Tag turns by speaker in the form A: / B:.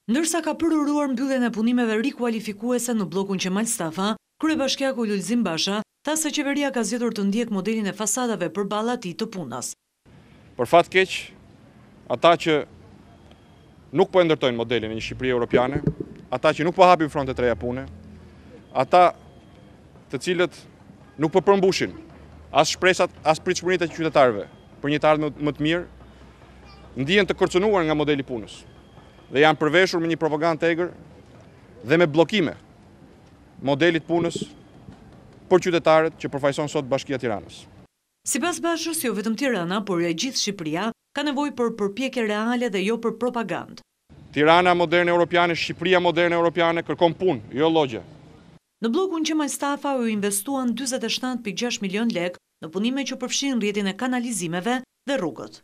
A: Ndërsa ka përuruar mbylljen e punimeve rikualifikuese në bllokun Qemal Stafa, kryebashkiaku Lulzim Basha tha se qeveria ka zgjedhur të ndjek modelin e fasadave përballë atij të punës.
B: Për fat keq, ata që nuk po e ndërtojnë modelin e një Shqipërie europiane, ata që nuk po hapin fronte të reja pune, ata të cilët nuk po përmbushin as shpresat, as pritshmëritë e qytetarëve për një të ardhmë më të mirë, ndihen të kërcënuar nga modeli punës dhe janë përveshur me një propagandë egër dhe me bllokime modelit punës për qytetarët që përfaqëson sot Bashkia e Tiranës.
A: Sipas Bashës, jo vetëm Tirana, por e gjithë Shqipëria ka nevojë për përpjekje reale dhe jo për propagandë.
B: Tirana moderne europiane, Shqipëria moderne europiane kërkon punë, jo llogje.
A: Në bllokun Qemal Stafa u investuan 47.6 milion lekë në punime që përfshin rrjetin e kanalizimeve dhe rrugët.